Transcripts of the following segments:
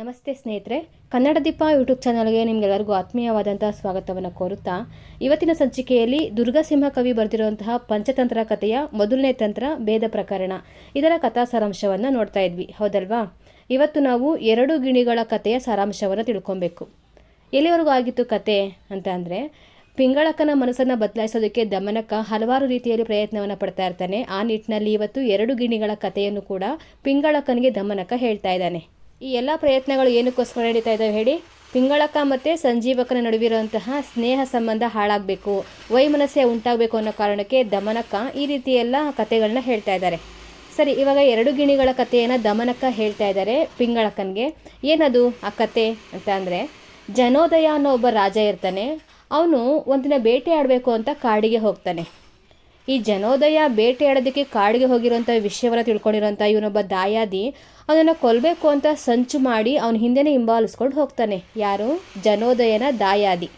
ನಮಸ್ತೆ ಸ್ನೇಹಿತರೆ, ಕನ್ನಡ ದೀಪ ಯೂಟ್ಯೂಬ್ ಚಾನಲ್ಗೆ ನಿಮಗೆಲ್ಲರಿಗೂ ಆತ್ಮೀಯವಾದಂತಹ ಸ್ವಾಗತವನ್ನು ಕೋರುತ್ತಾ ಇವತ್ತಿನ ಸಂಚಿಕೆಯಲ್ಲಿ ದುರ್ಗಾಸಿಂಹ ಕವಿ ಬರೆದಿರುವಂತಹ ಪಂಚತಂತ್ರ ಕಥೆಯ ಮೊದಲನೇ ತಂತ್ರ ಭೇದ ಪ್ರಕರಣ ಇದರ ಕಥಾ ಸಾರಾಂಶವನ್ನು ನೋಡ್ತಾ ಇದ್ವಿ, ಹೌದಲ್ವಾ? ಇವತ್ತು ನಾವು 2 ಗಿಣಿಗಳ ಕಥೆಯ ಸಾರಾಂಶವನ್ನು ತಿಳ್ಕೊಬೇಕು. ಎಲ್ಲಿವರೆಗೂ ಆಗಿತ್ತು ಕತೆ ಅಂತ ಅಂದರೆ, ಪಿಂಗಳಕ್ಕನ ಮನಸ್ಸನ್ನು ಬದಲಾಯಿಸೋದಕ್ಕೆ ದಮನಕ್ಕ ಹಲವಾರು ರೀತಿಯಲ್ಲಿ ಪ್ರಯತ್ನವನ್ನು ಪಡ್ತಾ ಇರ್ತಾನೆ. ಆ ನಿಟ್ಟಿನಲ್ಲಿ ಇವತ್ತು 2 ಗಿಣಿಗಳ ಕಥೆಯನ್ನು ಕೂಡ ಪಿಂಗಳಕ್ಕನಿಗೆ ದಮನಕ್ಕ ಹೇಳ್ತಾ ಇದ್ದಾನೆ. ಈ ಎಲ್ಲ ಪ್ರಯತ್ನಗಳು ಏನಕ್ಕೋಸ್ಕರ ನಡೀತಾ ಇದ್ದಾವೆ ಹೇಳಿ? ಪಿಂಗಳಕ್ಕ ಮತ್ತು ಸಂಜೀವಕನ ನಡುವಿರುವಂತಹ ಸ್ನೇಹ ಸಂಬಂಧ ಹಾಳಾಗಬೇಕು, ವೈಮನಸ್ಸೆ ಉಂಟಾಗಬೇಕು ಅನ್ನೋ ಕಾರಣಕ್ಕೆ ದಮನಕ್ಕ ಈ ರೀತಿ ಎಲ್ಲ ಕಥೆಗಳನ್ನ ಹೇಳ್ತಾ ಇದ್ದಾರೆ. ಸರಿ, ಇವಾಗ 2 ಗಿಣಿಗಳ ಕಥೆಯನ್ನು ದಮನಕ್ಕ ಹೇಳ್ತಾ ಇದ್ದಾರೆ ಪಿಂಗಳಕ್ಕನಿಗೆ. ಏನದು ಆ ಕತೆ ಅಂತ ಅಂದರೆ, ಜನೋದಯ ಅನ್ನೋ ಒಬ್ಬ ರಾಜ ಇರ್ತಾನೆ. ಅವನು ಒಂದಿನ ಬೇಟೆ ಆಡಬೇಕು ಅಂತ ಕಾಡಿಗೆ ಹೋಗ್ತಾನೆ. ಈ ಜನೋದಯ ಬೇಟೆ ಆಡೋದಕ್ಕೆ ಕಾಡಿಗೆ ಹೋಗಿರೋಂಥ ವಿಷಯವನ್ನು ತಿಳ್ಕೊಂಡಿರೋಂಥ ಇವನೊಬ್ಬ ದಾಯಾದಿ ಅವನನ್ನು ಕೊಲ್ಲಬೇಕು ಅಂತ ಸಂಚು ಮಾಡಿ ಅವನ ಹಿಂದೆನೇ ಹಿಂಬಾಲಿಸ್ಕೊಂಡು ಹೋಗ್ತಾನೆ. ಯಾರು? ಜನೋದಯನ ದಾಯಾದಿ.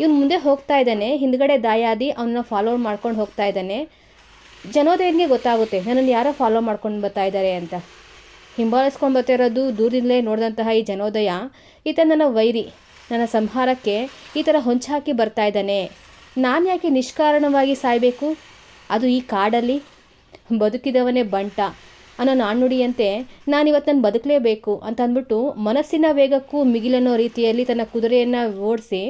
ಇವನು ಮುಂದೆ ಹೋಗ್ತಾ ಇದ್ದಾನೆ, ಹಿಂದ್ಗಡೆ ದಾಯಾದಿ ಅವನ್ನ ಫಾಲೋ ಮಾಡ್ಕೊಂಡು ಹೋಗ್ತಾ ಇದ್ದಾನೆ. ಜನೋದಯನಿಗೆ ಗೊತ್ತಾಗುತ್ತೆ ನನ್ನನ್ನು ಯಾರೋ ಫಾಲೋ ಮಾಡ್ಕೊಂಡು ಬರ್ತಾ ಇದ್ದಾರೆ ಅಂತ. ಹಿಂಬಾಲಿಸ್ಕೊಂಡು ಬರ್ತಾ ಇರೋದು ದೂರದಿಂದಲೇ ನೋಡಿದಂತಹ ಈ ಜನೋದಯ, ಈತ ನನ್ನ ವೈರಿ, ನನ್ನ ಸಂಹಾರಕ್ಕೆ ಈ ಥರ ಹೊಂಚಾಕಿ ಬರ್ತಾ ಇದ್ದಾನೆ. ನಾನು ಯಾಕೆ ನಿಷ್ಕಾರಣವಾಗಿ ಸಾಯಬೇಕು, ಅದು ಈ ಕಾಡಲ್ಲಿ? ಬದುಕಿದವನೇ ಬಂಟ ಅನ್ನೋ ನಾಣ್ಣುಡಿಯಂತೆ ನಾನಿವತ್ತು ನಾನು ಬದುಕಲೇಬೇಕು ಅಂತ ಅಂದ್ಬಿಟ್ಟು ಮನಸ್ಸಿನ ವೇಗಕ್ಕೂ ಮಿಗಿಲನ್ನೋ ರೀತಿಯಲ್ಲಿ ತನ್ನ ಕುದುರೆಯನ್ನು ಓಡಿಸಿ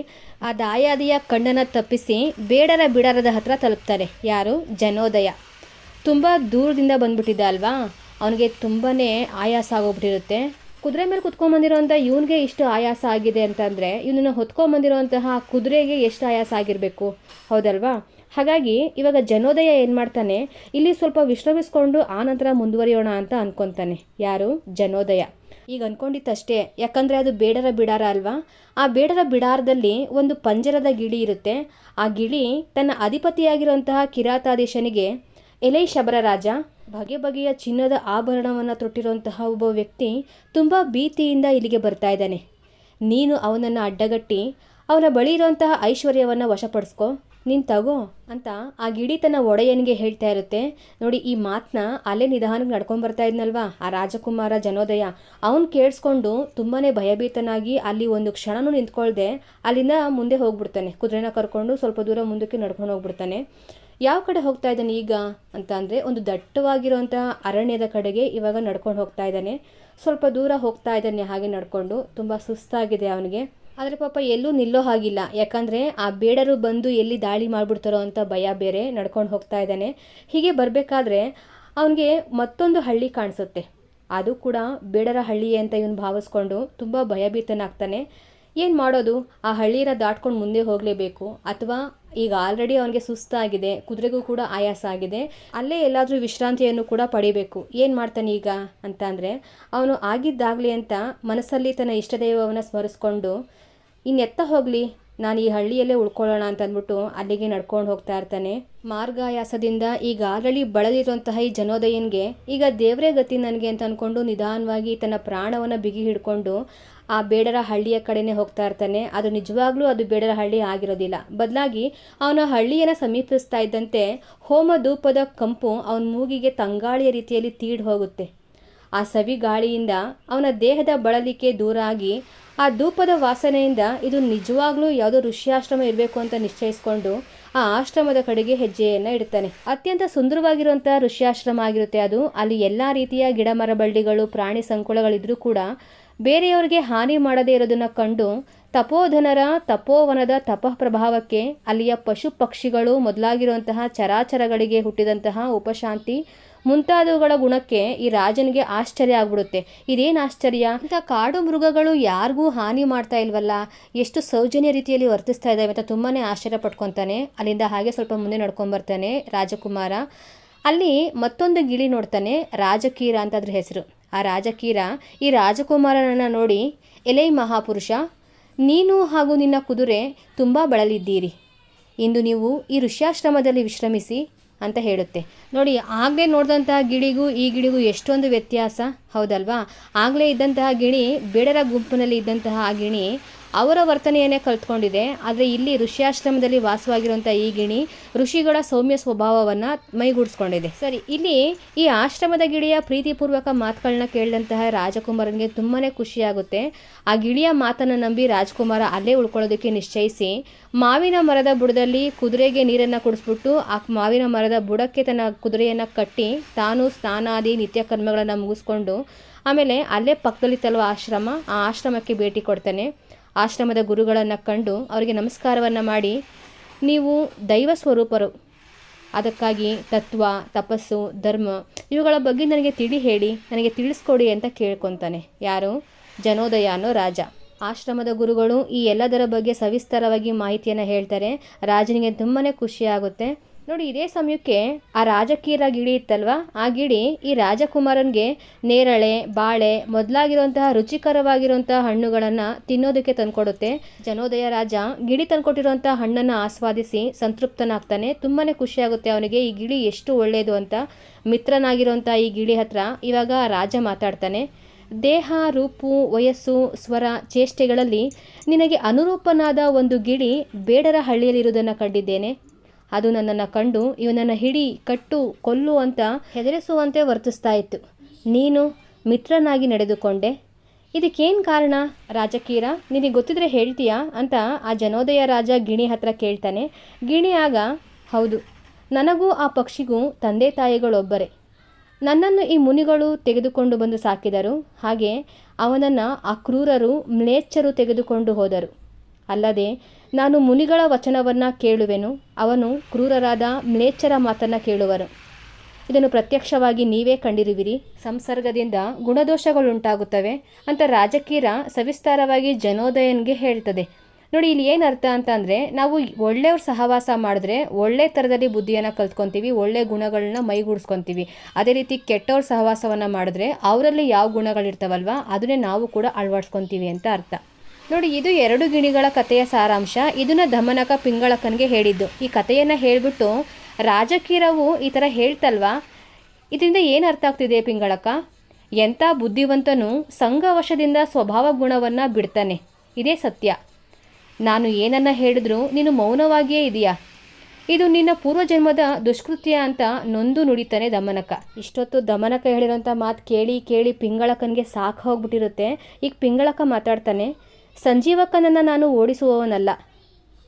ಆ ದಾಯಾದಿಯ ಕಣ್ಣನ್ನು ತಪ್ಪಿಸಿ ಬೇಡರ ಬಿಡಾರದ ಹತ್ರ ತಲುಪ್ತಾರೆ. ಯಾರು? ಜನೋದಯ. ತುಂಬ ದೂರದಿಂದ ಬಂದ್ಬಿಟ್ಟಿದ್ದ ಅಲ್ವಾ, ಅವನಿಗೆ ತುಂಬಾ ಆಯಾಸ ಆಗೋಗ್ಬಿಟ್ಟಿರುತ್ತೆ. ಕುದುರೆ ಮೇಲೆ ಕುತ್ಕೊಂಡ್ಬಂದಿರೋಂಥ ಇವನಿಗೆ ಇಷ್ಟು ಆಯಾಸ ಆಗಿದೆ ಅಂತಂದರೆ ಇವನನ್ನು ಹೊತ್ಕೊಂಡ್ಬಂದಿರೋಂತಹ ಕುದುರೆಗೆ ಎಷ್ಟು ಆಯಾಸ ಆಗಿರಬೇಕು, ಹೌದಲ್ವಾ? ಹಾಗಾಗಿ ಇವಾಗ ಜನೋದಯ ಏನು ಮಾಡ್ತಾನೆ, ಇಲ್ಲಿ ಸ್ವಲ್ಪ ವಿಶ್ರಮಿಸ್ಕೊಂಡು ಆನಂತರ ಮುಂದುವರಿಯೋಣ ಅಂತ ಅಂದ್ಕೊತಾನೆ. ಯಾರು? ಜನೋದಯ. ಈಗ ಅಂದ್ಕೊಂಡಿತ್ತಷ್ಟೇ, ಯಾಕಂದರೆ ಅದು ಬೇಡರ ಬಿಡಾರ ಅಲ್ವಾ. ಆ ಬೇಡರ ಬಿಡಾರದಲ್ಲಿ ಒಂದು ಪಂಜರದ ಗಿಳಿ ಇರುತ್ತೆ. ಆ ಗಿಳಿ ತನ್ನ ಅಧಿಪತಿಯಾಗಿರುವಂತಹ ಕಿರಾತಾಧೀಶನಿಗೆ, ಎಲೈ ಶಬರ ರಾಜ, ಬಗೆ ಬಗೆಯ ಚಿನ್ನದ ಆಭರಣವನ್ನು ತೊಟ್ಟಿರುವಂತಹ ಒಬ್ಬ ವ್ಯಕ್ತಿ ತುಂಬ ಭೀತಿಯಿಂದ ಇಲ್ಲಿಗೆ ಬರ್ತಾ ಇದ್ದಾನೆ. ನೀನು ಅವನನ್ನು ಅಡ್ಡಗಟ್ಟಿ ಅವನ ಬಳಿ ಇರುವಂತಹ ಐಶ್ವರ್ಯವನ್ನು ವಶಪಡಿಸ್ಕೊ, ನೀನು ತಗೋ ಅಂತ ಆ ಗಿಡಿ ತನ್ನ ಒಡೆಯನಿಗೆ ಹೇಳ್ತಾ ಇರುತ್ತೆ. ನೋಡಿ, ಈ ಮಾತನ್ನ ಅಲ್ಲೇ ನಿಧಾನಕ್ಕೆ ನಡ್ಕೊಂಡು ಬರ್ತಾ ಇದ್ನಲ್ವಾ ಆ ರಾಜಕುಮಾರ ಜನೋದಯ, ಅವನು ಕೇಳಿಸ್ಕೊಂಡು ತುಂಬಾ ಭಯಭೀತನಾಗಿ ಅಲ್ಲಿ ಒಂದು ಕ್ಷಣನೂ ನಿಂತ್ಕೊಳ್ದೆ ಅಲ್ಲಿಂದ ಮುಂದೆ ಹೋಗ್ಬಿಡ್ತಾನೆ. ಕುದುರೆನ ಕರ್ಕೊಂಡು ಸ್ವಲ್ಪ ದೂರ ಮುಂದಕ್ಕೆ ನಡ್ಕೊಂಡು ಹೋಗ್ಬಿಡ್ತಾನೆ. ಯಾವ ಕಡೆ ಹೋಗ್ತಾ ಇದ್ದಾನೆ ಈಗ ಅಂತ ಅಂದರೆ, ಒಂದು ದಟ್ಟವಾಗಿರುವಂಥ ಅರಣ್ಯದ ಕಡೆಗೆ ಇವಾಗ ನಡ್ಕೊಂಡು ಹೋಗ್ತಾ ಇದ್ದಾನೆ. ಸ್ವಲ್ಪ ದೂರ ಹೋಗ್ತಾ ಇದ್ದಾನೆ ಹಾಗೆ ನಡ್ಕೊಂಡು. ತುಂಬ ಸುಸ್ತಾಗಿದೆ ಅವನಿಗೆ. ಆದರೆ ಪಾಪ ಎಲ್ಲೂ ನಿಲ್ಲೋ ಹಾಗಿಲ್ಲ, ಯಾಕಂದರೆ ಆ ಬೇಡರು ಬಂದು ಎಲ್ಲಿ ದಾಳಿ ಮಾಡಿಬಿಡ್ತಾರೋ ಅಂತ ಭಯ ಬೇರೆ. ನಡ್ಕೊಂಡು ಹೋಗ್ತಾ ಇದ್ದಾನೆ. ಹೀಗೆ ಬರಬೇಕಾದ್ರೆ ಅವನಿಗೆ ಮತ್ತೊಂದು ಹಳ್ಳಿ ಕಾಣಿಸುತ್ತೆ. ಅದು ಕೂಡ ಬೇಡರ ಹಳ್ಳಿ ಅಂತ ಇವನು ಭಾವಿಸ್ಕೊಂಡು ತುಂಬ ಭಯಭೀತನಾಗ್ತಾನೆ. ಏನು ಮಾಡೋದು? ಆ ಹಳ್ಳಿನ ದಾಟ್ಕೊಂಡು ಮುಂದೆ ಹೋಗಲೇಬೇಕು, ಅಥವಾ ಈಗ ಆಲ್ರೆಡಿ ಅವನಿಗೆ ಸುಸ್ತಾಗಿದೆ, ಕುದುರೆಗೂ ಕೂಡ ಆಯಾಸ ಆಗಿದೆ, ಅಲ್ಲೇ ಎಲ್ಲಾದರೂ ವಿಶ್ರಾಂತಿಯನ್ನು ಕೂಡ ಪಡಿಬೇಕು. ಏನು ಮಾಡ್ತಾನೆ ಈಗ ಅಂತ ಅಂದರೆ, ಅವನು ಆಗಿದ್ದಾಗಲಿ ಅಂತ ಮನಸ್ಸಲ್ಲಿ ತನ್ನ ಇಷ್ಟದೈವವನ್ನು ಸ್ಮರಿಸ್ಕೊಂಡು ಇನ್ನೆತ್ತ ಹೋಗಲಿ, ನಾನು ಈ ಹಳ್ಳಿಯಲ್ಲೇ ಉಳ್ಕೊಳ್ಳೋಣ ಅಂತ ಅಂದ್ಬಿಟ್ಟು ಅಲ್ಲಿಗೆ ನಡ್ಕೊಂಡು ಹೋಗ್ತಾ ಇರ್ತಾನೆ. ಮಾರ್ಗಾಯಾಸದಿಂದ ಈಗ ಆಲ್ರೆಡಿ ಬಳಲಿರುವಂತಹ ಈ ಜನೋದಯನಿಗೆ ಈಗ ದೇವರೇ ಗತಿ ನನಗೆ ಅಂತ ಅಂದ್ಕೊಂಡು ನಿಧಾನವಾಗಿ ತನ್ನ ಪ್ರಾಣವನ್ನು ಬಿಗಿ ಹಿಡ್ಕೊಂಡು ಆ ಬೇಡರ ಹಳ್ಳಿಯ ಕಡೆನೇ ಹೋಗ್ತಾ ಇರ್ತಾನೆ. ಅದು ನಿಜವಾಗ್ಲೂ ಅದು ಬೇಡರ ಹಳ್ಳಿ ಆಗಿರೋದಿಲ್ಲ. ಬದಲಾಗಿ ಅವನ ಹಳ್ಳಿಯನ್ನು ಸಮೀಪಿಸ್ತಾ ಇದ್ದಂತೆ ಹೋಮ ಧೂಪದ ಕಂಪು ಅವನ ಮೂಗಿಗೆ ತಂಗಾಳಿಯ ರೀತಿಯಲ್ಲಿ ತೀಡ್ ಹೋಗುತ್ತೆ. ಆ ಸವಿ ಗಾಳಿಯಿಂದ ಅವನ ದೇಹದ ಬಳಲಿಕೆ ದೂರ ಆಗಿ ಆ ಧೂಪದ ವಾಸನೆಯಿಂದ ಇದು ನಿಜವಾಗ್ಲೂ ಯಾವುದೋ ಋಷ್ಯಾಶ್ರಮ ಇರಬೇಕು ಅಂತ ನಿಶ್ಚಯಿಸ್ಕೊಂಡು ಆ ಆಶ್ರಮದ ಕಡೆಗೆ ಹೆಜ್ಜೆಯನ್ನು ಇಡ್ತಾನೆ. ಅತ್ಯಂತ ಸುಂದರವಾಗಿರುವಂಥ ಋಷ್ಯಾಶ್ರಮ ಆಗಿರುತ್ತೆ ಅದು. ಅಲ್ಲಿ ಎಲ್ಲ ರೀತಿಯ ಗಿಡ ಮರ ಬಳ್ಳಿಗಳು, ಪ್ರಾಣಿ ಸಂಕುಲಗಳಿದ್ರೂ ಕೂಡ ಬೇರೆಯವರಿಗೆ ಹಾನಿ ಮಾಡದೇ ಇರೋದನ್ನು ಕಂಡು ತಪೋಧನರ ತಪೋವನದ ತಪಃ ಪ್ರಭಾವಕ್ಕೆ ಅಲ್ಲಿಯ ಪಶು ಪಕ್ಷಿಗಳು ಮೊದಲಾಗಿರುವಂತಹ ಚರಾಚರಗಳಿಗೆ ಹುಟ್ಟಿದಂತಹ ಉಪಶಾಂತಿ ಮುಂತಾದವುಗಳ ಗುಣಕ್ಕೆ ಈ ರಾಜನಿಗೆ ಆಶ್ಚರ್ಯ ಆಗ್ಬಿಡುತ್ತೆ. ಇದೇನು ಆಶ್ಚರ್ಯ, ಇಂಥ ಕಾಡು ಮೃಗಗಳು ಯಾರಿಗೂ ಹಾನಿ ಮಾಡ್ತಾ ಇಲ್ವಲ್ಲ, ಎಷ್ಟು ಸೌಜನ್ಯ ರೀತಿಯಲ್ಲಿ ವರ್ತಿಸ್ತಾ ಇದ್ದಾವೆ ಅಂತ ತುಂಬಾ ಆಶ್ಚರ್ಯ ಪಟ್ಕೊತಾನೆ. ಅಲ್ಲಿಂದ ಹಾಗೆ ಸ್ವಲ್ಪ ಮುಂದೆ ನಡ್ಕೊಂಬರ್ತಾನೆ ರಾಜಕುಮಾರ. ಅಲ್ಲಿ ಮತ್ತೊಂದು ಗಿಳಿ ನೋಡ್ತಾನೆ, ರಾಜಕೀರ ಅಂತ ಅದ್ರ ಹೆಸರು. ಆ ರಾಜಕೀರ ಈ ರಾಜಕುಮಾರನನ್ನು ನೋಡಿ, ಎಲೈ ಮಹಾಪುರುಷ, ನೀನು ಹಾಗೂ ನಿನ್ನ ಕುದುರೆ ತುಂಬ ಬಳಲಿದ್ದೀರಿ, ಇಂದು ನೀವು ಈ ಋಷ್ಯಾಶ್ರಮದಲ್ಲಿ ವಿಶ್ರಮಿಸಿ ಅಂತ ಹೇಳುತ್ತೆ. ನೋಡಿ, ಆಗಲೇ ನೋಡಿದಂತಹ ಗಿಳಿಗೂ ಈ ಗಿಳಿಗೂ ಎಷ್ಟೊಂದು ವ್ಯತ್ಯಾಸ, ಹೌದಲ್ವಾ? ಆಗಲೇ ಇದ್ದಂತಹ ಗಿಣಿ ಬೇಡರ ಗುಂಪಿನಲ್ಲಿ ಇದ್ದಂತಹ ಆ ಗಿಣಿ ಅವರ ವರ್ತನೆಯನ್ನೇ ಕಲ್ತ್ಕೊಂಡಿದೆ. ಆದರೆ ಇಲ್ಲಿ ಋಷ್ಯಾಶ್ರಮದಲ್ಲಿ ವಾಸವಾಗಿರುವಂಥ ಈ ಗಿಣಿ ಋಷಿಗಳ ಸೌಮ್ಯ ಸ್ವಭಾವವನ್ನು ಮೈಗೂಡಿಸ್ಕೊಂಡಿದೆ. ಸರಿ, ಇಲ್ಲಿ ಈ ಆಶ್ರಮದ ಗಿಳಿಯ ಪ್ರೀತಿಪೂರ್ವಕ ಮಾತುಗಳನ್ನ ಕೇಳಿದಂತಹ ರಾಜಕುಮಾರನಿಗೆ ತುಂಬಾ ಖುಷಿಯಾಗುತ್ತೆ. ಆ ಗಿಳಿಯ ಮಾತನ್ನು ನಂಬಿ ರಾಜಕುಮಾರ ಅಲ್ಲೇ ಉಳ್ಕೊಳ್ಳೋದಕ್ಕೆ ನಿಶ್ಚಯಿಸಿ ಮಾವಿನ ಮರದ ಬುಡದಲ್ಲಿ ಕುದುರೆಗೆ ನೀರನ್ನು ಕುಡಿಸ್ಬಿಟ್ಟು ಆ ಮಾವಿನ ಮರದ ಬುಡಕ್ಕೆ ತನ್ನ ಕುದುರೆಯನ್ನು ಕಟ್ಟಿ ತಾನು ಸ್ನಾನಾದಿ ನಿತ್ಯ ಕರ್ಮಗಳನ್ನು ಮುಗಿಸ್ಕೊಂಡು ಆಮೇಲೆ ಅಲ್ಲೇ ಪಕ್ಕದಲ್ಲಿತ್ತಲ್ವ ಆಶ್ರಮ, ಆ ಆಶ್ರಮಕ್ಕೆ ಭೇಟಿ ಕೊಡ್ತಾನೆ. ಆಶ್ರಮದ ಗುರುಗಳನ್ನು ಕಂಡು ಅವರಿಗೆ ನಮಸ್ಕಾರವನ್ನು ಮಾಡಿ, ನೀವು ದೈವ ಸ್ವರೂಪರು, ಅದಕ್ಕಾಗಿ ತತ್ವ, ತಪಸ್ಸು, ಧರ್ಮ ಇವುಗಳ ಬಗ್ಗೆ ನನಗೆ ಹೇಳಿ ನನಗೆ ತಿಳಿಸ್ಕೊಡಿ ಅಂತ ಕೇಳ್ಕೊತಾನೆ. ಯಾರು? ಜನೋದಯ ಅನ್ನೋ ರಾಜ. ಆಶ್ರಮದ ಗುರುಗಳು ಈ ಎಲ್ಲದರ ಬಗ್ಗೆ ಸವಿಸ್ತರವಾಗಿ ಮಾಹಿತಿಯನ್ನು ಹೇಳ್ತಾರೆ. ರಾಜನಿಗೆ ತುಂಬಾ ಖುಷಿಯಾಗುತ್ತೆ. ನೋಡಿ, ಇದೇ ಸಮಯಕ್ಕೆ ಆ ರಾಜಕೀರ ಗಿಳಿ ಇತ್ತಲ್ವ, ಆ ಗಿಳಿ ಈ ರಾಜಕುಮಾರನಿಗೆ ನೇರಳೆ, ಬಾಳೆ ಮೊದಲಾಗಿರುವಂತಹ ರುಚಿಕರವಾಗಿರುವಂತಹ ಹಣ್ಣುಗಳನ್ನು ತಿನ್ನೋದಕ್ಕೆ ತಂದುಕೊಡುತ್ತೆ. ಜನೋದಯ ರಾಜ ಗಿಳಿ ತಂದುಕೊಟ್ಟಿರುವಂತಹ ಹಣ್ಣನ್ನು ಆಸ್ವಾದಿಸಿ ಸಂತೃಪ್ತನಾಗ್ತಾನೆ. ತುಂಬಾ ಖುಷಿಯಾಗುತ್ತೆ ಅವನಿಗೆ, ಈ ಗಿಳಿ ಎಷ್ಟು ಒಳ್ಳೆಯದು ಅಂತ. ಮಿತ್ರನಾಗಿರುವಂಥ ಈ ಗಿಳಿ ಹತ್ರ ಇವಾಗ ರಾಜ ಮಾತಾಡ್ತಾನೆ. ದೇಹ, ರೂಪು, ವಯಸ್ಸು, ಸ್ವರ, ಚೇಷ್ಟೆಗಳಲ್ಲಿ ನಿನಗೆ ಅನುರೂಪನಾದ ಒಂದು ಗಿಳಿ ಬೇಡರ ಹಳ್ಳಿಯಲ್ಲಿರುವುದನ್ನು ಕಂಡಿದ್ದೇನೆ. ಅದು ನನ್ನನ್ನು ಕಂಡು ಇವನನ್ನು ಹಿಡಿ, ಕಟ್ಟು, ಕೊಲ್ಲು ಅಂತ ಹೆದರಿಸುವಂತೆ ವರ್ತಿಸ್ತಾ ಇತ್ತು. ನೀನು ಮಿತ್ರನಾಗಿ ನಡೆದುಕೊಂಡೆ. ಇದಕ್ಕೇನು ಕಾರಣ ರಾಜಕೀರ? ನಿನಗೆ ಗೊತ್ತಿದ್ರೆ ಹೇಳ್ತೀಯಾ ಅಂತ ಆ ಜನೋದಯ ರಾಜ ಗಿಣಿ ಹತ್ರ ಕೇಳ್ತಾನೆ. ಗಿಣಿ ಆಗ, ಹೌದು, ನನಗೂ ಆ ಪಕ್ಷಿಗೂ ತಂದೆ ತಾಯಿಗಳೊಬ್ಬರೇ. ನನ್ನನ್ನು ಈ ಮುನಿಗಳು ತೆಗೆದುಕೊಂಡು ಬಂದು ಸಾಕಿದರು. ಹಾಗೆ ಅವನನ್ನು ಆ ಕ್ರೂರರು, ಮ್ಲೇಚ್ಛರು ತೆಗೆದುಕೊಂಡು ಹೋದರು. ಅಲ್ಲದೆ ನಾನು ಮುನಿಗಳ ವಚನವನ್ನು ಕೇಳುವೆನು, ಅವನು ಕ್ರೂರರಾದ ಮ್ಲೇಚ್ಛರ ಮಾತನ್ನು ಕೇಳುವರು. ಇದನ್ನು ಪ್ರತ್ಯಕ್ಷವಾಗಿ ನೀವೇ ಕಂಡಿರುವಿರಿ. ಸಂಸರ್ಗದಿಂದ ಗುಣದೋಷಗಳುಂಟಾಗುತ್ತವೆ ಅಂತ ರಾಜಕೀರ ಸವಿಸ್ತಾರವಾಗಿ ಜನೋದಯನಿಗೆ ಹೇಳ್ತದೆ. ನೋಡಿ, ಇಲ್ಲಿ ಏನು ಅರ್ಥ ಅಂತ ಅಂದರೆ, ನಾವು ಒಳ್ಳೆಯವ್ರ ಸಹವಾಸ ಮಾಡಿದ್ರೆ ಒಳ್ಳೆ ಥರದಲ್ಲಿ ಬುದ್ಧಿಯನ್ನು ಕಲ್ತ್ಕೊತೀವಿ, ಒಳ್ಳೆ ಗುಣಗಳನ್ನ ಮೈಗೂಡಿಸ್ಕೊತೀವಿ. ಅದೇ ರೀತಿ ಕೆಟ್ಟವ್ರ ಸಹವಾಸವನ್ನು ಮಾಡಿದ್ರೆ ಅವರಲ್ಲಿ ಯಾವ ಗುಣಗಳಿರ್ತಾವಲ್ವ ಅದನ್ನೇ ನಾವು ಕೂಡ ಅಳವಡಿಸ್ಕೊತೀವಿ ಅಂತ ಅರ್ಥ. ನೋಡಿ, ಇದು 2 ಗಿಣಿಗಳ ಕಥೆಯ ಸಾರಾಂಶ. ಇದನ್ನು ದಮನಕ ಪಿಂಗಳಕನಿಗೆ ಹೇಳಿದ್ದು. ಈ ಕಥೆಯನ್ನು ಹೇಳಿಬಿಟ್ಟು ರಾಜಕೀರವು ಈ ಥರ ಹೇಳ್ತಲ್ವಾ, ಇದರಿಂದ ಏನು ಅರ್ಥ ಆಗ್ತಿದೆ ಪಿಂಗಳಕ? ಎಂಥ ಬುದ್ಧಿವಂತನು ಸಂಘವಶದಿಂದ ಸ್ವಭಾವ ಗುಣವನ್ನು ಬಿಡ್ತಾನೆ. ಇದೇ ಸತ್ಯ. ನಾನು ಏನನ್ನ ಹೇಳಿದ್ರೂ ನೀನು ಮೌನವಾಗಿಯೇ ಇದೆಯಾ? ಇದು ನಿನ್ನ ಪೂರ್ವಜನ್ಮದ ದುಷ್ಕೃತ್ಯ ಅಂತ ನೊಂದು ನುಡಿತಾನೆ ದಮನಕ. ಇಷ್ಟೊತ್ತು ದಮನಕ ಹೇಳಿರೋಂಥ ಮಾತು ಕೇಳಿ ಕೇಳಿ ಪಿಂಗಳಕನಿಗೆ ಸಾಕು ಹೋಗ್ಬಿಟ್ಟಿರುತ್ತೆ. ಈಗ ಪಿಂಗಳಕ ಮಾತಾಡ್ತಾನೆ. ಸಂಜೀವಕನನ್ನು ನಾನು ಓಡಿಸುವವನಲ್ಲ.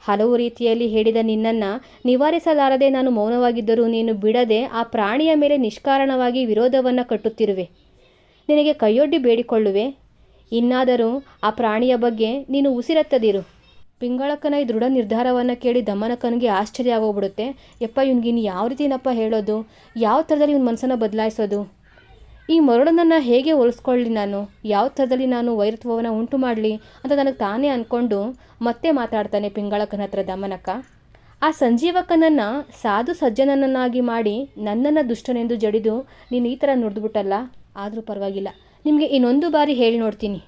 ಹಲವು ರೀತಿಯಲ್ಲಿ ಹೇಳಿದ ನಿನ್ನನ್ನು ನಿವಾರಿಸಲಾರದೆ ನಾನು ಮೌನವಾಗಿದ್ದರೂ ನೀನು ಬಿಡದೆ ಆ ಪ್ರಾಣಿಯ ಮೇಲೆ ನಿಷ್ಕಾರಣವಾಗಿ ವಿರೋಧವನ್ನು ಕಟ್ಟುತ್ತಿರುವೆ. ನಿನಗೆ ಕೈಯೊಡ್ಡಿ ಬೇಡಿಕೊಳ್ಳುವೆ, ಇನ್ನಾದರೂ ಆ ಪ್ರಾಣಿಯ ಬಗ್ಗೆ ನೀನು ಉಸಿರೆತ್ತದಿರು. ಪಿಂಗಳಕನ ಈ ದೃಢ ನಿರ್ಧಾರವನ್ನು ಕೇಳಿ ದಮನಕನಿಗೆ ಆಶ್ಚರ್ಯ ಆಗೋಗ್ಬಿಡುತ್ತೆ. ಯಪ್ಪ, ಇವ್ನಿಗಿನ್ನು ಯಾವ ರೀತಿನಪ್ಪ ಹೇಳೋದು? ಯಾವ ಥರದಲ್ಲಿ ಇವನ ಮನಸ್ಸನ್ನು ಬದಲಾಯಿಸೋದು? ಈ ಮರಳನನ್ನು ಹೇಗೆ ಹೋಲಿಸ್ಕೊಳ್ಳಿ ನಾನು? ಯಾವ ಥರದಲ್ಲಿ ನಾನು ವೈರತ್ವವನ್ನು ಉಂಟು ಮಾಡಲಿ ಅಂತ ನನಗೆ ತಾನೇ ಅಂದ್ಕೊಂಡು ಮತ್ತೆ ಮಾತಾಡ್ತಾನೆ ಪಿಂಗಳಕನ ಹತ್ರ ದಮನಕ. ಆ ಸಂಜೀವಕನನ್ನು ಸಾಧು ಸಜ್ಜನನನ್ನಾಗಿ ಮಾಡಿ ನನ್ನನ್ನು ದುಷ್ಟನೆಂದು ಜಡಿದು ನೀನು ಈ ಥರ ನುಡಿದ್ಬಿಟ್ಟಲ್ಲ. ಆದರೂ ಪರವಾಗಿಲ್ಲ, ನಿಮಗೆ ಇನ್ನೊಂದು ಬಾರಿ ಹೇಳಿ ನೋಡ್ತೀನಿ.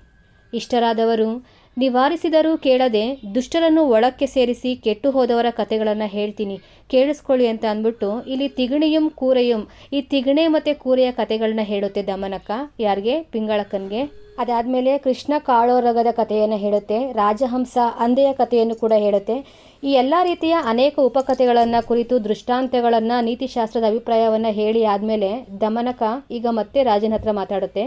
ಇಷ್ಟರಾದವರು ನಿವಾರಿಸಿದರೂ ಕೇಳದೆ ದುಷ್ಟರನ್ನು ಒಳಕ್ಕೆ ಸೇರಿಸಿ ಕೆಟ್ಟು ಹೋದವರ ಕಥೆಗಳನ್ನು ಹೇಳ್ತೀನಿ, ಕೇಳಿಸ್ಕೊಳ್ಳಿ ಅಂತ ಅಂದ್ಬಿಟ್ಟು ಇಲ್ಲಿ ತಿಗಣೆಯಂ ಕೂರೆಯಂ, ಈ ತಿಗಣೆ ಮತ್ತು ಕೂರೆಯ ಕಥೆಗಳನ್ನ ಹೇಳುತ್ತೆ ದಮನಕ. ಯಾರಿಗೆ? ಪಿಂಗಳಕನಿಗೆ. ಅದಾದಮೇಲೆ ಕೃಷ್ಣ ಕಾಳೋರಗದ ಕಥೆಯನ್ನು ಹೇಳುತ್ತೆ, ರಾಜಹಂಸ ಅಂದೆಯ ಕಥೆಯನ್ನು ಕೂಡ ಹೇಳುತ್ತೆ. ಈ ಎಲ್ಲ ರೀತಿಯ ಅನೇಕ ಉಪಕಥೆಗಳನ್ನು ಕುರಿತು ದೃಷ್ಟಾಂತಗಳನ್ನು, ನೀತಿಶಾಸ್ತ್ರದ ಅಭಿಪ್ರಾಯವನ್ನು ಹೇಳಿ ಆದಮೇಲೆ ದಮನಕ ಈಗ ಮತ್ತೆ ರಾಜನ ಹತ್ರ ಮಾತಾಡುತ್ತೆ.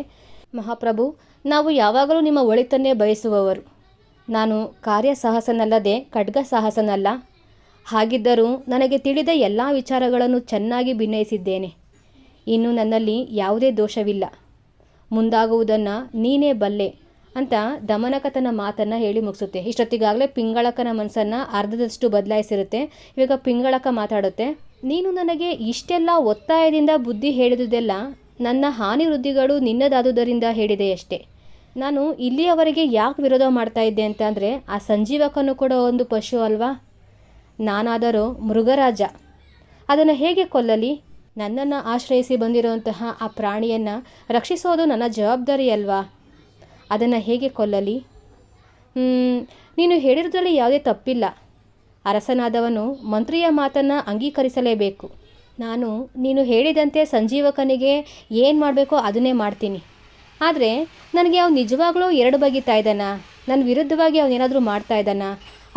ಮಹಾಪ್ರಭು, ನಾವು ಯಾವಾಗಲೂ ನಿಮ್ಮ ಒಳಿತನ್ನೇ ಬಯಸುವವರು. ನಾನು ಕಾರ್ಯ ಸಾಹಸನಲ್ಲದೆ ಖಡ್ಗ ಸಾಹಸನಲ್ಲ. ಹಾಗಿದ್ದರೂ ನನಗೆ ತಿಳಿದ ಎಲ್ಲ ವಿಚಾರಗಳನ್ನು ಚೆನ್ನಾಗಿ ಭಿನ್ನಯಿಸಿದ್ದೇನೆ. ಇನ್ನು ನನ್ನಲ್ಲಿ ಯಾವುದೇ ದೋಷವಿಲ್ಲ. ಮುಂದಾಗುವುದನ್ನು ನೀನೇ ಬಲ್ಲೆ ಅಂತ ದಮನಕ ತನ್ನ ಮಾತನ್ನು ಹೇಳಿ ಮುಗಿಸುತ್ತೆ. ಇಷ್ಟೊತ್ತಿಗಾಗಲೇ ಪಿಂಗಳಕನ ಮನಸ್ಸನ್ನು ಅರ್ಧದಷ್ಟು ಬದಲಾಯಿಸಿರುತ್ತೆ. ಇವಾಗ ಪಿಂಗಳಕ ಮಾತಾಡುತ್ತೆ. ನೀನು ನನಗೆ ಇಷ್ಟೆಲ್ಲ ಒತ್ತಾಯದಿಂದ ಬುದ್ಧಿ ಹೇಳಿದುದೆಲ್ಲ ನನ್ನ ಹಾನಿ ವೃದ್ಧಿಗಳು ನಿನ್ನದಾದುದರಿಂದ ಹೇಳಿದೆಯಷ್ಟೇ. ನಾನು ಇಲ್ಲಿಯವರೆಗೆ ಯಾಕೆ ವಿರೋಧ ಮಾಡ್ತಾ ಇದ್ದೆ ಅಂತ ಅಂದರೆ, ಆ ಸಂಜೀವಕನು ಕೂಡ ಒಂದು ಪಶು ಅಲ್ವಾ? ನಾನಾದರೂ ಮೃಗರಾಜ. ಅದನ್ನು ಹೇಗೆ ಕೊಲ್ಲಲಿ? ನನ್ನನ್ನು ಆಶ್ರಯಿಸಿ ಬಂದಿರುವಂತಹ ಆ ಪ್ರಾಣಿಯನ್ನು ರಕ್ಷಿಸೋದು ನನ್ನ ಜವಾಬ್ದಾರಿ ಅಲ್ವಾ? ಅದನ್ನು ಹೇಗೆ ಕೊಲ್ಲಲಿ? ನೀನು ಹೇಳಿರೋದ್ರಲ್ಲಿ ಯಾವುದೇ ತಪ್ಪಿಲ್ಲ. ಅರಸನಾದವನು ಮಂತ್ರಿಯ ಮಾತನ್ನು ಅಂಗೀಕರಿಸಲೇಬೇಕು. ನಾನು ನೀನು ಹೇಳಿದಂತೆ ಸಂಜೀವಕನಿಗೆ ಏನು ಮಾಡಬೇಕೋ ಅದನ್ನೇ ಮಾಡ್ತೀನಿ. ಆದರೆ ನನಗೆ ಅವ್ನು ನಿಜವಾಗ್ಲೂ ಎರಡು ಬಗೆತಾ ಇದ್ದಾನ? ನನ್ನ ವಿರುದ್ಧವಾಗಿ ಅವನೇನಾದರೂ ಮಾಡ್ತಾ ಇದ್ದಾನ,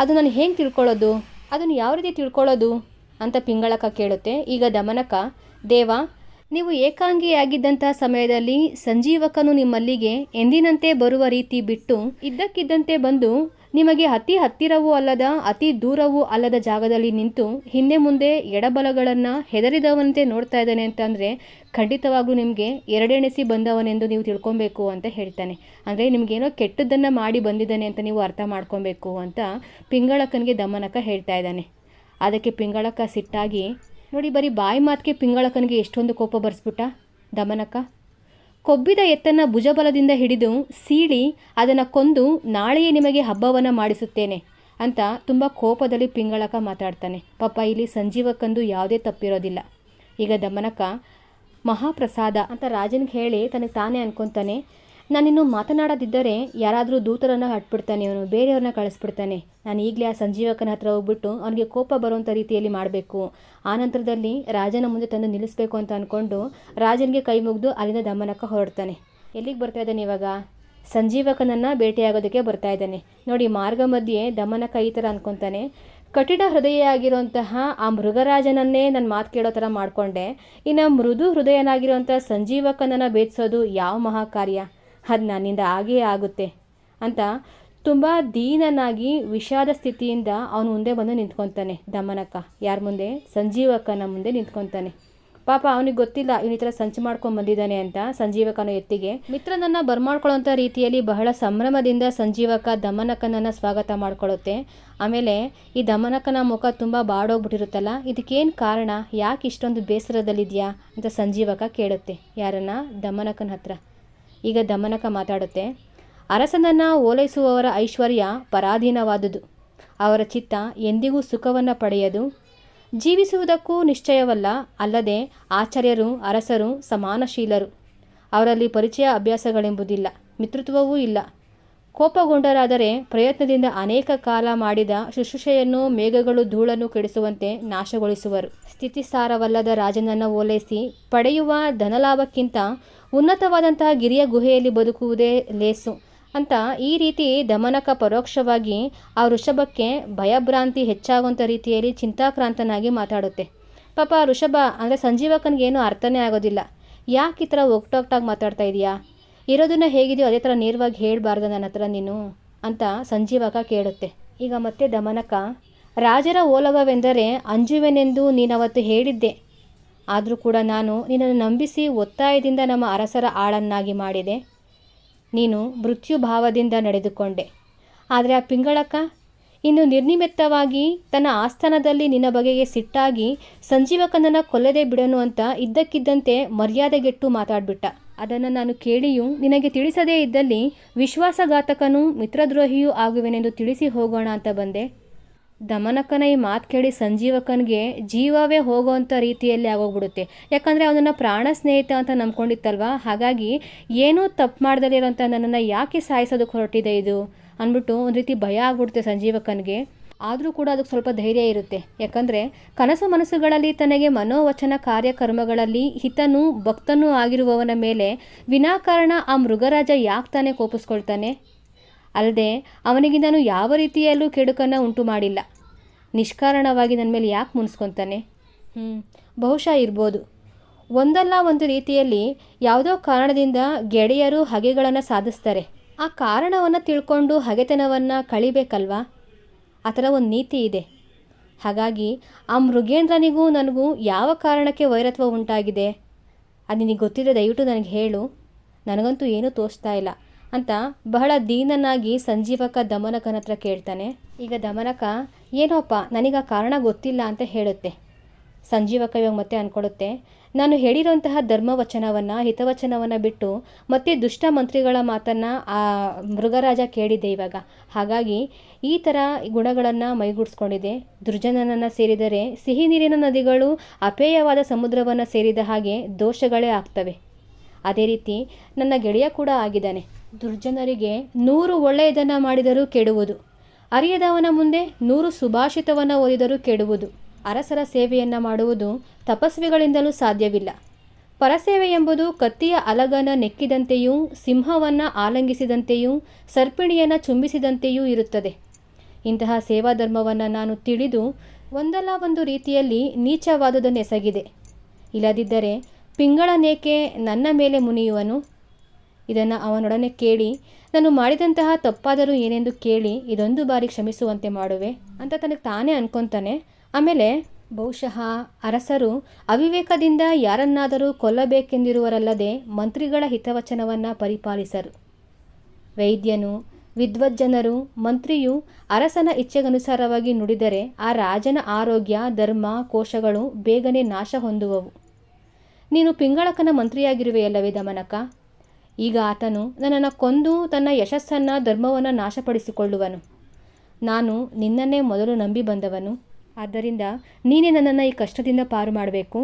ಅದು ನಾನು ಹೇಗೆ ತಿಳ್ಕೊಳ್ಳೋದು, ಅದನ್ನು ಯಾವ ರೀತಿ ತಿಳ್ಕೊಳ್ಳೋದು ಅಂತ ಪಿಂಗಳಕ ಕೇಳುತ್ತೆ. ಈಗ ದಮನಕ, ದೇವ, ನೀವು ಏಕಾಂಗಿಯಾಗಿದ್ದಂಥ ಸಮಯದಲ್ಲಿ ಸಂಜೀವಕನು ನಿಮ್ಮಲ್ಲಿಗೆ ಎಂದಿನಂತೆ ಬರುವ ರೀತಿ ಬಿಟ್ಟು ಇದ್ದಕ್ಕಿದ್ದಂತೆ ಬಂದು ನಿಮಗೆ ಅತಿ ಹತ್ತಿರವೂ ಅಲ್ಲದ ಅತಿ ದೂರವೂ ಅಲ್ಲದ ಜಾಗದಲ್ಲಿ ನಿಂತು ಹಿಂದೆ ಮುಂದೆ ಎಡಬಲಗಳನ್ನು ಹೆದರಿದವಂತೆ ನೋಡ್ತಾ ಇದ್ದಾನೆ ಅಂತಂದರೆ ಖಂಡಿತವಾಗ್ಲೂ ನಿಮಗೆ ಎರಡೆಣಿಸಿ ಬಂದವನೆಂದು ನೀವು ತಿಳ್ಕೊಬೇಕು ಅಂತ ಹೇಳ್ತಾನೆ. ಅಂದರೆ ನಿಮಗೇನೋ ಕೆಟ್ಟದ್ದನ್ನು ಮಾಡಿ ಬಂದಿದ್ದಾನೆ ಅಂತ ನೀವು ಅರ್ಥ ಮಾಡ್ಕೊಬೇಕು ಅಂತ ಪಿಂಗಳಕನಿಗೆ ದಮನಕ ಹೇಳ್ತಾ ಇದ್ದಾನೆ. ಅದಕ್ಕೆ ಪಿಂಗಳಕ ಸಿಟ್ಟಾಗಿ, ನೋಡಿ ಬರೀ ಬಾಯಿ ಮಾತಿಗೆ ಪಿಂಗಳಕನಿಗೆ ಎಷ್ಟೊಂದು ಕೋಪ ಬರ್ಸ್ಬಿಟ್ಟ ದಮನಕ. ಕೊಬ್ಬಿದ ಎತ್ತನ್ನು ಭುಜಬಲದಿಂದ ಹಿಡಿದು ಸೀಳಿ ಅದನ್ನು ಕೊಂದು ನಾಳೆಯೇ ನಿಮಗೆ ಹಬ್ಬವನ್ನು ಮಾಡಿಸುತ್ತೇನೆ ಅಂತ ತುಂಬ ಕೋಪದಲ್ಲಿ ಪಿಂಗಳಕ ಮಾತಾಡ್ತಾನೆ. ಪಾಪ ಇಲ್ಲಿ ಸಂಜೀವಕ್ಕಂದು ಯಾವುದೇ ತಪ್ಪಿರೋದಿಲ್ಲ. ಈಗ ದಮನಕ ಮಹಾಪ್ರಸಾದ ಅಂತ ರಾಜನಿಗೆ ಹೇಳಿ ತನಗೆ ತಾನೇ ಅನ್ಕೊತಾನೆ, ನಾನಿನ್ನು ಮಾತನಾಡದಿದ್ದರೆ ಯಾರಾದರೂ ದೂತರನ್ನು ಹಟ್ಬಿಡ್ತಾನೆ, ಅವನು ಬೇರೆಯವ್ರನ್ನ ಕಳಿಸ್ಬಿಡ್ತಾನೆ. ನಾನು ಈಗಲೇ ಆ ಸಂಜೀವಕನ ಹತ್ರ ಹೋಗ್ಬಿಟ್ಟು ಅವನಿಗೆ ಕೋಪ ಬರುವಂಥ ರೀತಿಯಲ್ಲಿ ಮಾಡಬೇಕು, ಆನಂತರದಲ್ಲಿ ರಾಜನ ಮುಂದೆ ತಂದು ನಿಲ್ಲಿಸಬೇಕು ಅಂತ ಅಂದ್ಕೊಂಡು ರಾಜನಿಗೆ ಕೈ ಮುಗಿದು ಅಲ್ಲಿಂದ ದಮನಕ ಹೊರಡ್ತಾನೆ. ಎಲ್ಲಿಗೆ ಬರ್ತಾ ಇದ್ದಾನೆ ಇವಾಗ? ಸಂಜೀವಕನನ್ನು ಭೇಟಿಯಾಗೋದಕ್ಕೆ ಬರ್ತಾ ಇದ್ದಾನೆ. ನೋಡಿ, ಮಾರ್ಗ ಮಧ್ಯೆ ದಮನಕ ಈ ಥರ ಅಂದ್ಕೊತಾನೆ, ಕಠಿಣ ಹೃದಯ ಆಗಿರುವಂತಹ ಆ ಮೃಗರಾಜನನ್ನೇ ನನ್ನ ಮಾತು ಕೇಳೋ ಥರ ಮಾಡಿಕೊಂಡೆ, ಇನ್ನು ಮೃದು ಹೃದಯನಾಗಿರುವಂಥ ಸಂಜೀವಕನನ್ನು ಭೇದಿಸೋದು ಯಾವ ಮಹಾಕಾರ್ಯ, ಅದು ನನ್ನಿಂದ ಆಗೇ ಆಗುತ್ತೆ ಅಂತ ತುಂಬ ದೀನನಾಗಿ ವಿಷಾದ ಸ್ಥಿತಿಯಿಂದ ಅವನು ಮುಂದೆ ಬಂದು ನಿಂತ್ಕೊತಾನೆ. ದಮನಕ ಯಾರ ಮುಂದೆ? ಸಂಜೀವಕನ ಮುಂದೆ ನಿಂತ್ಕೊತಾನೆ. ಪಾಪ ಅವನಿಗೆ ಗೊತ್ತಿಲ್ಲ ಇವನು ಈ ಥರ ಸಂಚು ಮಾಡ್ಕೊಂಡು ಬಂದಿದ್ದಾನೆ ಅಂತ. ಸಂಜೀವಕನ ಎತ್ತಿಗೆ ಮಿತ್ರನನ್ನು ಬರ್ಮಾಡ್ಕೊಳ್ಳೋಂಥ ರೀತಿಯಲ್ಲಿ ಬಹಳ ಸಂಭ್ರಮದಿಂದ ಸಂಜೀವಕ ದಮನಕನನ್ನು ಸ್ವಾಗತ ಮಾಡ್ಕೊಳ್ಳುತ್ತೆ. ಆಮೇಲೆ ಈ ದಮನಕನ ಮುಖ ತುಂಬ ಬಾಡೋಗ್ಬಿಟ್ಟಿರುತ್ತಲ್ಲ, ಇದಕ್ಕೇನು ಕಾರಣ, ಯಾಕೆ ಇಷ್ಟೊಂದು ಬೇಸರದಲ್ಲಿದೆಯಾ ಅಂತ ಸಂಜೀವಕ ಕೇಳುತ್ತೆ. ಯಾರನ್ನ? ದಮನಕನ ಹತ್ರ. ಈಗ ದಮನಕ ಮಾತಾಡುತ್ತೆ, ಅರಸನನ್ನು ಓಲೈಸುವವರ ಐಶ್ವರ್ಯ ಪರಾಧೀನವಾದುದು, ಅವರ ಚಿತ್ತ ಎಂದಿಗೂ ಸುಖವನ್ನು ಪಡೆಯದು, ಜೀವಿಸುವುದಕ್ಕೂ ನಿಶ್ಚಯವಲ್ಲ. ಅಲ್ಲದೆ ಆಚಾರ್ಯರು ಅರಸರು ಸಮಾನಶೀಲರು, ಅವರಲ್ಲಿ ಪರಿಚಯ ಅಭ್ಯಾಸಗಳೆಂಬುದಿಲ್ಲ, ಮಿತ್ರತ್ವವೂ ಇಲ್ಲ. ಕೋಪಗೊಂಡರಾದರೆ ಪ್ರಯತ್ನದಿಂದ ಅನೇಕ ಕಾಲ ಮಾಡಿದ ಶುಶ್ರೂಷೆಯನ್ನು ಮೇಘಗಳು ಧೂಳನ್ನು ಕೆಡಿಸುವಂತೆ ನಾಶಗೊಳಿಸುವರು. ಸ್ಥಿತಿಸಾರವಲ್ಲದ ರಾಜನನ್ನು ಓಲೈಸಿ ಪಡೆಯುವ ಧನಲಾಭಕ್ಕಿಂತ ಉನ್ನತವಾದಂತಹ ಗಿರಿಯ ಗುಹೆಯಲ್ಲಿ ಬದುಕುವುದೇ ಲೇಸು ಅಂತ ಈ ರೀತಿ ದಮನಕ ಪರೋಕ್ಷವಾಗಿ ಆ ವೃಷಭಕ್ಕೆ ಭಯಭ್ರಾಂತಿ ಹೆಚ್ಚಾಗುವಂಥ ರೀತಿಯಲ್ಲಿ ಚಿಂತಾಕ್ರಾಂತನಾಗಿ ಮಾತಾಡುತ್ತೆ. ಪಾಪ ವೃಷಭ ಅಂದರೆ ಸಂಜೀವಕನಿಗೇನು ಅರ್ಥನೇ ಆಗೋದಿಲ್ಲ. ಯಾಕೆ ಈ ಥರ ಒಕ್ಟೊಕ್ಟಾಗಿ ಮಾತಾಡ್ತಾ ಇದೆಯಾ, ಇರೋದನ್ನ ಹೇಗಿದೆಯೋ ಅದೇ ಥರ ನೇರವಾಗಿ ಹೇಳಬಾರ್ದು ನನ್ನ ಹತ್ರ ನೀನು ಅಂತ ಸಂಜೀವಕ ಕೇಳುತ್ತೆ. ಈಗ ಮತ್ತೆ ದಮನಕ, ರಾಜರ ಓಲಗವೆಂದರೆ ಅಂಜುವೆನೆಂದು ನೀನವತ್ತು ಹೇಳಿದ್ದೆ, ಆದರೂ ಕೂಡ ನಾನು ನಿನ್ನನ್ನು ನಂಬಿಸಿ ಒತ್ತಾಯದಿಂದ ನಮ್ಮ ಅರಸರ ಆಳನ್ನಾಗಿ ಮಾಡಿದೆ. ನೀನು ಮೃತ್ಯುಭಾವದಿಂದ ನಡೆದುಕೊಂಡೆ. ಆದರೆ ಆ ಪಿಂಗಳಕ ಇನ್ನು ನಿರ್ನಿಮಿತ್ತವಾಗಿ ತನ್ನ ಆಸ್ಥಾನದಲ್ಲಿ ನಿನ್ನ ಬಗೆಗೆ ಸಿಟ್ಟಾಗಿ ಸಂಜೀವಕನನ್ನು ಕೊಲ್ಲದೆ ಬಿಡನು ಅಂತ ಇದ್ದಕ್ಕಿದ್ದಂತೆ ಮರ್ಯಾದೆಗೆಟ್ಟು ಮಾತಾಡ್ಬಿಟ್ಟ. ಅದನ್ನು ನಾನು ಕೇಳಿಯೂ ನಿನಗೆ ತಿಳಿಸದೇ ಇದ್ದಲ್ಲಿ ವಿಶ್ವಾಸಘಾತಕನೂ ಮಿತ್ರದ್ರೋಹಿಯೂ ಆಗುವೆನೆಂದು ತಿಳಿಸಿ ಹೋಗೋಣ ಅಂತ ಬಂದೆ. ದಮನಕನ ಈ ಮಾತು ಕೇಳಿ ಸಂಜೀವಕನಿಗೆ ಜೀವವೇ ಹೋಗೋವಂಥ ರೀತಿಯಲ್ಲಿ ಆಗೋಗ್ಬಿಡುತ್ತೆ. ಯಾಕಂದರೆ ಅವನನ್ನು ಪ್ರಾಣ ಸ್ನೇಹಿತ ಅಂತ ನಂಬ್ಕೊಂಡಿತ್ತಲ್ವ, ಹಾಗಾಗಿ ಏನೂ ತಪ್ಪು ಮಾಡ್ದಲ್ಲಿರೋಂಥ ನನ್ನನ್ನು ಯಾಕೆ ಸಾಯಿಸೋದಕ್ಕೆ ಹೊರಟಿದೆ ಇದು ಅಂದ್ಬಿಟ್ಟು ಒಂದು ರೀತಿ ಭಯ ಆಗ್ಬಿಡುತ್ತೆ ಸಂಜೀವಕನಿಗೆ. ಆದರೂ ಕೂಡ ಅದಕ್ಕೆ ಸ್ವಲ್ಪ ಧೈರ್ಯ ಇರುತ್ತೆ. ಯಾಕಂದರೆ ಕನಸು ಮನಸ್ಸುಗಳಲ್ಲಿ ತನಗೆ ಮನೋವಚನ ಕಾರ್ಯಕರ್ಮಗಳಲ್ಲಿ ಹಿತನೂ ಭಕ್ತನೂ ಆಗಿರುವವನ ಮೇಲೆ ವಿನಾಕಾರಣ ಆ ಮೃಗರಾಜ ಯಾಕೆ ತಾನೇ ಕೋಪಿಸ್ಕೊಳ್ತಾನೆ? ಅಲ್ಲದೆ ಅವನಿಗೆ ನಾನು ಯಾವ ರೀತಿಯಲ್ಲೂ ಕೆಡುಕನ್ನು ಉಂಟು ಮಾಡಿಲ್ಲ, ನಿಷ್ಕಾರಣವಾಗಿ ನನ್ನ ಮೇಲೆ ಯಾಕೆ ಮುನ್ಸ್ಕೊತಾನೆ? ಬಹುಶಃ ಇರ್ಬೋದು. ಒಂದಲ್ಲ ಒಂದು ರೀತಿಯಲ್ಲಿ ಯಾವುದೋ ಕಾರಣದಿಂದ ಗೆಳೆಯರು ಹಗೆಗಳನ್ನು ಸಾಧಿಸ್ತಾರೆ. ಆ ಕಾರಣವನ್ನು ತಿಳ್ಕೊಂಡು ಹಗೆತನವನ್ನು ಕಳಿಬೇಕಲ್ವಾ? ಆ ಥರ ಒಂದು ನೀತಿ ಇದೆ. ಹಾಗಾಗಿ ಆ ಮೃಗೇಂದ್ರನಿಗೂ ನನಗೂ ಯಾವ ಕಾರಣಕ್ಕೆ ವೈರತ್ವ ಉಂಟಾಗಿದೆ ಅದು ನಿನಗೆ ಗೊತ್ತಿದ್ರೆ ದಯವಿಟ್ಟು ನನಗೆ ಹೇಳು, ನನಗಂತೂ ಏನೂ ತೋಚ್ತಾ ಇಲ್ಲ ಅಂತ ಬಹಳ ದೀನನಾಗಿ ಸಂಜೀವಕ ದಮನಕನ ಹತ್ರ ಕೇಳ್ತಾನೆ. ಈಗ ದಮನಕ ಏನೋಪ್ಪ ನನಗೆ ಆ ಕಾರಣ ಗೊತ್ತಿಲ್ಲ ಅಂತ ಹೇಳುತ್ತೆ. ಸಂಜೀವಕ ಇವಾಗ ಮತ್ತೆ ಅಂದ್ಕೊಡುತ್ತೆ, ನಾನು ಹೇಳಿರೋಂತಹ ಧರ್ಮವಚನವನ್ನು ಹಿತವಚನವನ್ನು ಬಿಟ್ಟು ಮತ್ತೆ ದುಷ್ಟ ಮಂತ್ರಿಗಳ ಮಾತನ್ನು ಆ ಮೃಗರಾಜ ಕೇಳಿದೆ ಇವಾಗ. ಹಾಗಾಗಿ ಈ ಥರ ಗುಣಗಳನ್ನು ಮೈಗೂಡಿಸ್ಕೊಂಡಿದೆ. ದುರ್ಜನನನ್ನು ಸೇರಿದರೆ ಸಿಹಿ ನೀರಿನ ನದಿಗಳು ಅಪೇಯವಾದ ಸಮುದ್ರವನ್ನು ಸೇರಿದ ಹಾಗೆ ದೋಷಗಳೇ ಆಗ್ತವೆ. ಅದೇ ರೀತಿ ನನ್ನ ಗೆಳೆಯ ಕೂಡ ಆಗಿದ್ದಾನೆ. ದುರ್ಜನರಿಗೆ 100 ಒಳ್ಳೆಯದನ್ನು ಮಾಡಿದರೂ ಕೆಡುವುದು, ಅರಿಯದವನ ಮುಂದೆ 100 ಸುಭಾಷಿತವನ್ನು ಓದಿದರೂ ಕೆಡುವುದು. ಅರಸರ ಸೇವೆಯನ್ನು ಮಾಡುವುದು ತಪಸ್ವಿಗಳಿಂದಲೂ ಸಾಧ್ಯವಿಲ್ಲ. ಪರಸೇವೆ ಎಂಬುದು ಕತ್ತಿಯ ಅಲಗನ ನೆಕ್ಕಿದಂತೆಯೂ ಸಿಂಹವನ್ನು ಆಲಂಗಿಸಿದಂತೆಯೂ ಸರ್ಪಿಣಿಯನ್ನು ಚುಂಬಿಸಿದಂತೆಯೂ ಇರುತ್ತದೆ. ಇಂತಹ ಸೇವಾ ಧರ್ಮವನ್ನು ನಾನು ತಿಳಿದು ಒಂದಲ್ಲ ಒಂದು ರೀತಿಯಲ್ಲಿ ನೀಚವಾದುದನ್ನೆಸಗಿದೆ. ಇಲ್ಲದಿದ್ದರೆ ಪಿಂಗಳನೇಕೆ ನನ್ನ ಮೇಲೆ ಮುನಿಯುವನು? ಇದನ್ನು ಅವನೊಡನೆ ಕೇಳಿ ನಾನು ಮಾಡಿದಂತಹ ತಪ್ಪಾದರೂ ಏನೆಂದು ಕೇಳಿ ಇದೊಂದು ಬಾರಿ ಕ್ಷಮಿಸುವಂತೆ ಮಾಡುವೆ ಅಂತ ತನಗೆ ತಾನೇ ಅನ್ಕೊತಾನೆ. ಆಮೇಲೆ ಬಹುಶಃ ಅರಸರು ಅವಿವೇಕದಿಂದ ಯಾರನ್ನಾದರೂ ಕೊಲ್ಲಬೇಕೆಂದಿರುವರಲ್ಲದೆ ಮಂತ್ರಿಗಳ ಹಿತವಚನವನ್ನು ಪರಿಪಾಲಿಸರು. ವೈದ್ಯನು, ವಿದ್ವಜ್ಜನರು, ಮಂತ್ರಿಯು ಅರಸನ ಇಚ್ಛೆಗನುಸಾರವಾಗಿ ನುಡಿದರೆ ಆ ರಾಜನ ಆರೋಗ್ಯ, ಧರ್ಮ, ಕೋಶಗಳು ಬೇಗನೆ ನಾಶ ಹೊಂದುವವು. ನೀನು ಪಿಂಗಳಕನ ಮಂತ್ರಿಯಾಗಿರುವೆಯಲ್ಲವೇ ದಮನಕ? ಈಗ ಆತನು ನನ್ನನ್ನು ಕೊಂದು ತನ್ನ ಯಶಸ್ಸನ್ನು, ಧರ್ಮವನ್ನು ನಾಶಪಡಿಸಿಕೊಳ್ಳುವನು. ನಾನು ನಿನ್ನನ್ನೇ ಮೊದಲು ನಂಬಿ ಬಂದವನು. ಆದ್ದರಿಂದ ನೀನೇ ನನ್ನನ್ನು ಈ ಕಷ್ಟದಿಂದ ಪಾರು ಮಾಡಬೇಕು.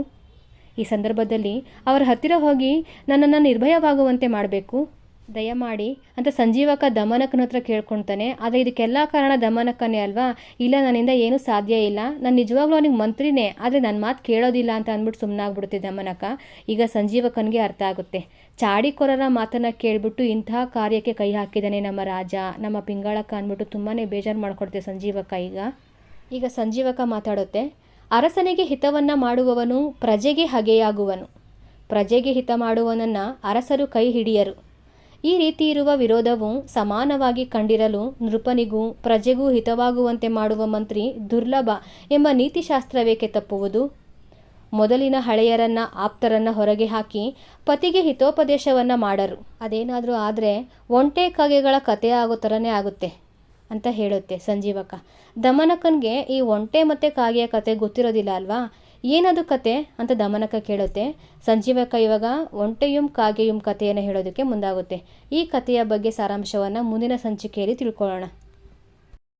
ಈ ಸಂದರ್ಭದಲ್ಲಿ ಅವರ ಹತ್ತಿರ ಹೋಗಿ ನನ್ನನ್ನು ನಿರ್ಭಯವಾಗುವಂತೆ ಮಾಡಬೇಕು ದಯಮಾಡಿ ಅಂತ ಸಂಜೀವಕ ದಮನಕನ ಹತ್ರ ಕೇಳ್ಕೊಳ್ತಾನೆ. ಆದರೆ ಇದಕ್ಕೆಲ್ಲ ಕಾರಣ ದಮನಕನೇ ಅಲ್ವಾ? ಇಲ್ಲ, ನನ್ನಿಂದ ಏನೂ ಸಾಧ್ಯ ಇಲ್ಲ, ನಾನು ನಿಜವಾಗ್ಲೂ ಅವನಿಗೆ ಮಂತ್ರಿನೇ, ಆದರೆ ನನ್ನ ಮಾತು ಕೇಳೋದಿಲ್ಲ ಅಂತ ಅಂದ್ಬಿಟ್ಟು ಸುಮ್ಮನಾಗ್ಬಿಡುತ್ತೆ ದಮನಕ. ಈಗ ಸಂಜೀವಕನಿಗೆ ಅರ್ಥ ಆಗುತ್ತೆ, ಚಾಡಿಕೊರರ ಮಾತನ್ನು ಕೇಳಿಬಿಟ್ಟು ಇಂತಹ ಕಾರ್ಯಕ್ಕೆ ಕೈ ಹಾಕಿದ್ದಾನೆ ನಮ್ಮ ರಾಜ, ನಮ್ಮ ಪಿಂಗಳಕ ಅಂದ್ಬಿಟ್ಟು ತುಂಬಾ ಬೇಜಾರು ಮಾಡ್ಕೊಡ್ತೆ ಸಂಜೀವಕ. ಈಗ ಸಂಜೀವಕ ಮಾತಾಡುತ್ತೆ, ಅರಸನಿಗೆ ಹಿತವನ್ನು ಮಾಡುವವನು ಪ್ರಜೆಗೆ ಹಗೆಯಾಗುವನು, ಪ್ರಜೆಗೆ ಹಿತ ಮಾಡುವವನನ್ನು ಅರಸರು ಕೈ ಹಿಡಿಯರು. ಈ ರೀತಿ ಇರುವ ವಿರೋಧವು ಸಮಾನವಾಗಿ ಕಂಡಿರಲು ನೃಪನಿಗೂ ಪ್ರಜೆಗೂ ಹಿತವಾಗುವಂತೆ ಮಾಡುವ ಮಂತ್ರಿ ದುರ್ಲಭ ಎಂಬ ನೀತಿಶಾಸ್ತ್ರವೇಕೆ ತಪ್ಪುವುದು? ಮೊದಲಿನ ಹಳೆಯರನ್ನ, ಆಪ್ತರನ್ನ ಹೊರಗೆ ಹಾಕಿ ಪತಿಗೆ ಹಿತೋಪದೇಶವನ್ನು ಮಾಡರು. ಅದೇನಾದರೂ ಆದರೆ ಒಂಟೆ ಕಾಗೆಗಳ ಕಥೆ ಆಗೋ ಥರನೇ ಆಗುತ್ತೆ ಅಂತ ಹೇಳುತ್ತೆ ಸಂಜೀವಕ. ದಮನಕನ್ಗೆ ಈ ಒಂಟೆ ಮತ್ತು ಕಾಗೆಯ ಕತೆ ಗೊತ್ತಿರೋದಿಲ್ಲ ಅಲ್ವಾ? ಏನದು ಕತೆ ಅಂತ ದಮನಕ ಕೇಳುತ್ತೆ. ಸಂಜೀವಕ ಇವಾಗ ಒಂಟೆಯುಂ ಕಾಗೆಯುಂ ಕಥೆಯನ್ನು ಹೇಳೋದಕ್ಕೆ ಮುಂದಾಗುತ್ತೆ. ಈ ಕಥೆಯ ಬಗ್ಗೆ ಸಾರಾಂಶವನ್ನು ಮುಂದಿನ ಸಂಚಿಕೆಯಲ್ಲಿ ತಿಳ್ಕೊಳ್ಳೋಣ.